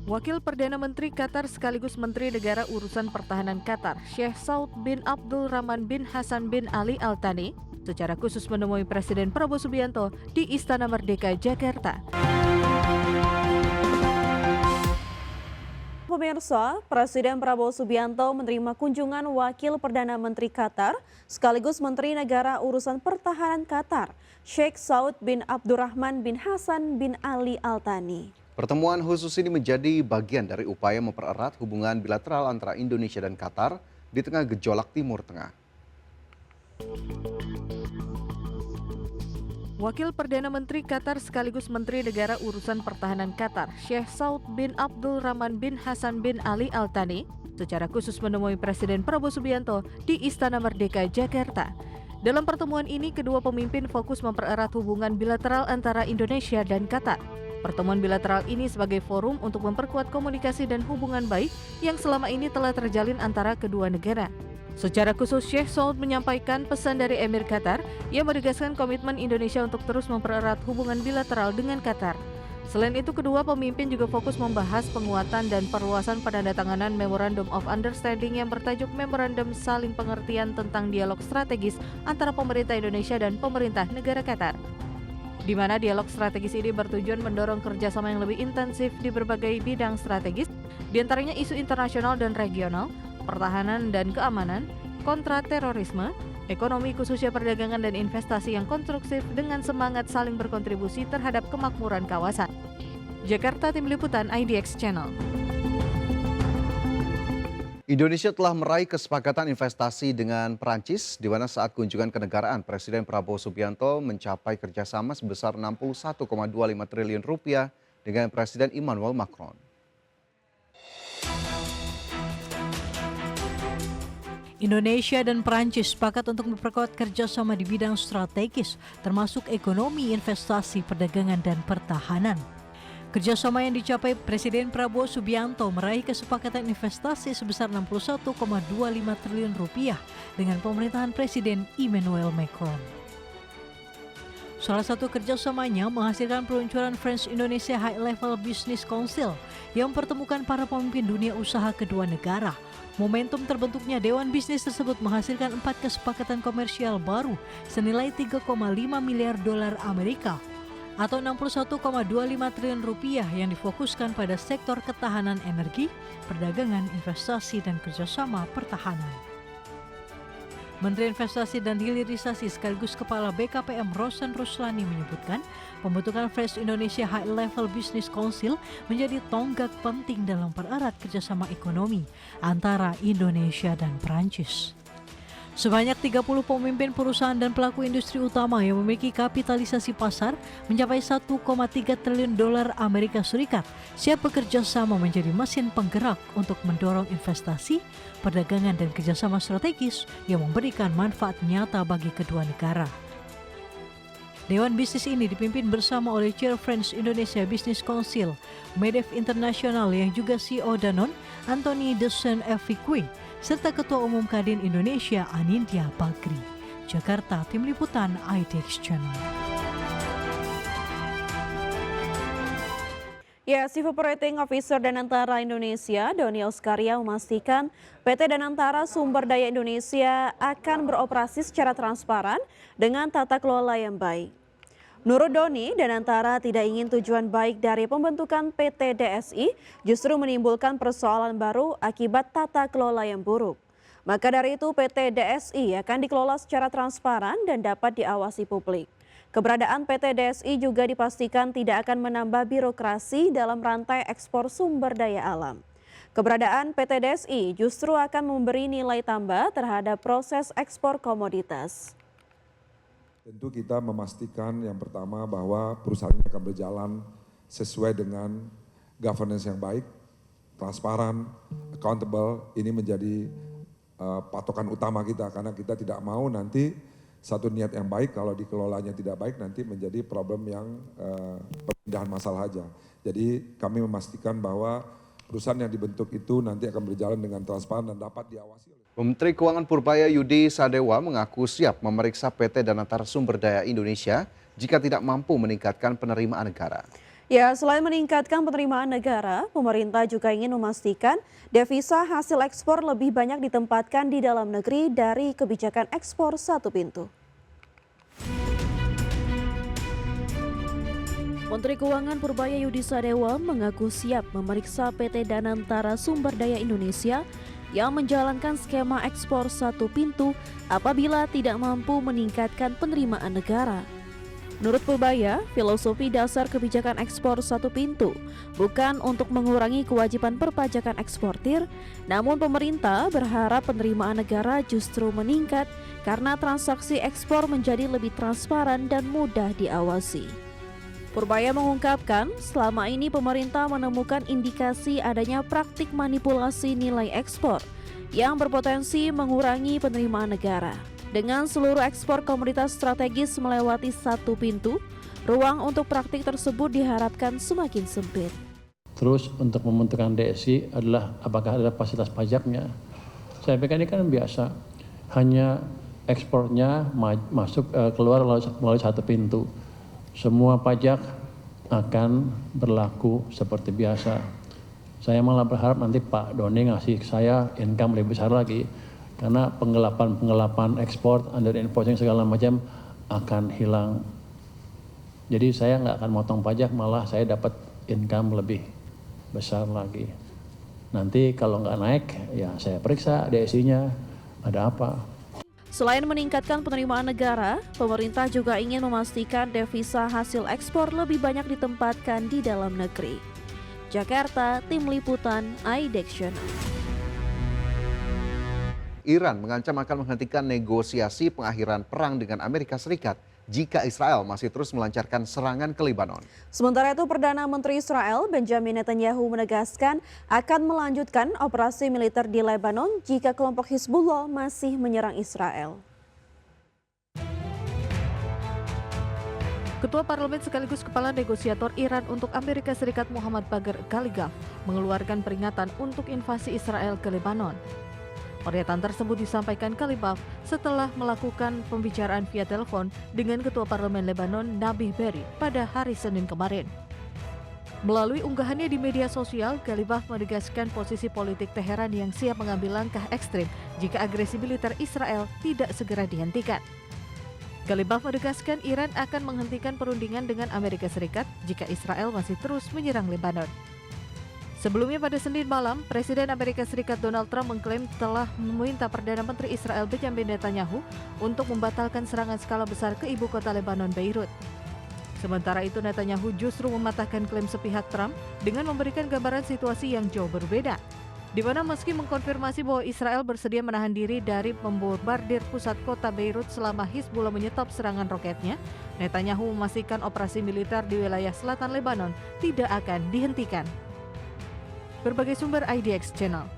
Wakil Perdana Menteri Qatar sekaligus Menteri Negara Urusan Pertahanan Qatar, Sheikh Saud bin Abdul Rahman bin Hasan bin Ali Al Thani, secara khusus menemui Presiden Prabowo Subianto di Istana Merdeka, Jakarta. Pemirsa, Presiden Prabowo Subianto menerima kunjungan Wakil Perdana Menteri Qatar sekaligus Menteri Negara Urusan Pertahanan Qatar, Sheikh Saud bin Abdurrahman bin Hasan bin Ali Al Thani. Pertemuan khusus ini menjadi bagian dari upaya mempererat hubungan bilateral antara Indonesia dan Qatar di tengah gejolak Timur Tengah. Wakil Perdana Menteri Qatar sekaligus Menteri Negara Urusan Pertahanan Qatar, Sheikh Saud bin Abdul Rahman bin Hasan bin Ali Al Thani, secara khusus menemui Presiden Prabowo Subianto di Istana Merdeka, Jakarta. Dalam pertemuan ini, kedua pemimpin fokus mempererat hubungan bilateral antara Indonesia dan Qatar. Pertemuan bilateral ini sebagai forum untuk memperkuat komunikasi dan hubungan baik yang selama ini telah terjalin antara kedua negara. Secara khusus, Sheikh Saud menyampaikan pesan dari Emir Qatar yang menegaskan komitmen Indonesia untuk terus mempererat hubungan bilateral dengan Qatar. Selain itu, kedua pemimpin juga fokus membahas penguatan dan perluasan penandatanganan Memorandum of Understanding yang bertajuk Memorandum Saling Pengertian tentang Dialog Strategis antara pemerintah Indonesia dan pemerintah negara Qatar, di mana dialog strategis ini bertujuan mendorong kerjasama yang lebih intensif di berbagai bidang strategis, diantaranya isu internasional dan regional, pertahanan dan keamanan, kontra terorisme, ekonomi khususnya perdagangan dan investasi yang konstruktif dengan semangat saling berkontribusi terhadap kemakmuran kawasan. Jakarta, Tim Liputan IDX Channel. Indonesia telah meraih kesepakatan investasi dengan Perancis, di mana saat kunjungan kenegaraan Presiden Prabowo Subianto mencapai kerjasama sebesar 61,25 triliun rupiah dengan Presiden Emmanuel Macron. Indonesia dan Perancis sepakat untuk memperkuat kerjasama di bidang strategis, termasuk ekonomi, investasi, perdagangan, dan pertahanan. Kerjasama yang dicapai Presiden Prabowo Subianto meraih kesepakatan investasi sebesar 61,25 triliun rupiah dengan pemerintahan Presiden Emmanuel Macron. Salah satu kerjasamanya menghasilkan peluncuran French Indonesia High Level Business Council yang mempertemukan para pemimpin dunia usaha kedua negara. Momentum terbentuknya Dewan Bisnis tersebut menghasilkan 4 kesepakatan komersial baru senilai 3,5 miliar dolar Amerika atau 61,25 triliun rupiah yang difokuskan pada sektor ketahanan energi, perdagangan, investasi, dan kerjasama pertahanan. Menteri Investasi dan Hilirisasi sekaligus Kepala BKPM Rosan Ruslani menyebutkan pembentukan Fresh Indonesia High Level Business Council menjadi tonggak penting dalam pererat kerjasama ekonomi antara Indonesia dan Perancis. Sebanyak 30 pemimpin perusahaan dan pelaku industri utama yang memiliki kapitalisasi pasar mencapai 1,3 triliun dolar Amerika Serikat siap bekerja sama menjadi mesin penggerak untuk mendorong investasi, perdagangan, dan kerjasama strategis yang memberikan manfaat nyata bagi kedua negara. Dewan bisnis ini dipimpin bersama oleh Chair French Indonesia Business Council, Medef International yang juga CEO Danone, Anthony de Saint-Exupéry, serta Ketua Umum Kadin Indonesia Anindya Bakri. Jakarta, Tim Liputan IDX Channel. Ya, Chief Operating Officer Danantara Indonesia, Doni Auskaria memastikan PT Danantara Sumber Daya Indonesia akan beroperasi secara transparan dengan tata kelola yang baik. Menurut Doni, Danantara tidak ingin tujuan baik dari pembentukan PT DSI justru menimbulkan persoalan baru akibat tata kelola yang buruk. Maka dari itu PT DSI akan dikelola secara transparan dan dapat diawasi publik. Keberadaan PT DSI juga dipastikan tidak akan menambah birokrasi dalam rantai ekspor sumber daya alam. Keberadaan PT DSI justru akan memberi nilai tambah terhadap proses ekspor komoditas. Tentu kita memastikan yang pertama bahwa perusahaan ini akan berjalan sesuai dengan governance yang baik, transparan, accountable. Ini menjadi patokan utama kita karena kita tidak mau nanti satu niat yang baik kalau dikelolanya tidak baik nanti menjadi problem yang pemindahan masalah aja. Jadi kami memastikan bahwa perusahaan yang dibentuk itu nanti akan berjalan dengan transparan dan dapat diawasi. Menteri Keuangan Purbaya Yudi Sadewa mengaku siap memeriksa PT Danantara Sumber Daya Indonesia jika tidak mampu meningkatkan penerimaan negara. Ya, selain meningkatkan penerimaan negara, pemerintah juga ingin memastikan devisa hasil ekspor lebih banyak ditempatkan di dalam negeri dari kebijakan ekspor satu pintu. Menteri Keuangan Purbaya Yudisadewa mengaku siap memeriksa PT Danantara Sumber Daya Indonesia yang menjalankan skema ekspor satu pintu apabila tidak mampu meningkatkan penerimaan negara. Menurut Purbaya, filosofi dasar kebijakan ekspor satu pintu bukan untuk mengurangi kewajiban perpajakan eksportir, namun pemerintah berharap penerimaan negara justru meningkat karena transaksi ekspor menjadi lebih transparan dan mudah diawasi. Purbaya mengungkapkan, selama ini pemerintah menemukan indikasi adanya praktik manipulasi nilai ekspor yang berpotensi mengurangi penerimaan negara. Dengan seluruh ekspor komoditas strategis melewati satu pintu, ruang untuk praktik tersebut diharapkan semakin sempit. Terus untuk membentukkan DSI adalah apakah ada fasilitas pajaknya. Saya pikir ini kan biasa, hanya ekspornya masuk keluar melalui satu pintu. Semua pajak akan berlaku seperti biasa. Saya malah berharap nanti Pak Doni ngasih saya income lebih besar lagi. Karena penggelapan ekspor, under invoicing segala macam akan hilang. Jadi saya nggak akan motong pajak, malah saya dapat income lebih besar lagi. Nanti kalau nggak naik, ya saya periksa DSI-nya ada apa. Selain meningkatkan penerimaan negara, pemerintah juga ingin memastikan devisa hasil ekspor lebih banyak ditempatkan di dalam negeri. Jakarta, Tim Liputan, iDaction. Iran mengancam akan menghentikan negosiasi pengakhiran perang dengan Amerika Serikat jika Israel masih terus melancarkan serangan ke Lebanon. Sementara itu, Perdana Menteri Israel Benjamin Netanyahu menegaskan akan melanjutkan operasi militer di Lebanon jika kelompok Hizbullah masih menyerang Israel. Ketua Parlemen sekaligus Kepala Negosiator Iran untuk Amerika Serikat Muhammad Bagher Ghalibaf mengeluarkan peringatan untuk invasi Israel ke Lebanon. Pernyataan tersebut disampaikan Ghalibaf setelah melakukan pembicaraan via telepon dengan Ketua Parlemen Lebanon Nabih Berri pada hari Senin kemarin. Melalui unggahannya di media sosial, Ghalibaf menegaskan posisi politik Teheran yang siap mengambil langkah ekstrim jika agresi militer Israel tidak segera dihentikan. Ghalibaf menegaskan Iran akan menghentikan perundingan dengan Amerika Serikat jika Israel masih terus menyerang Lebanon. Sebelumnya pada Senin malam, Presiden Amerika Serikat Donald Trump mengklaim telah meminta Perdana Menteri Israel Benjamin Netanyahu untuk membatalkan serangan skala besar ke ibu kota Lebanon, Beirut. Sementara itu, Netanyahu justru mematahkan klaim sepihak Trump dengan memberikan gambaran situasi yang jauh berbeda, di mana meski mengkonfirmasi bahwa Israel bersedia menahan diri dari membombardir pusat kota Beirut selama Hizbullah menyetop serangan roketnya, Netanyahu memastikan operasi militer di wilayah selatan Lebanon tidak akan dihentikan. Berbagai sumber IDX Channel.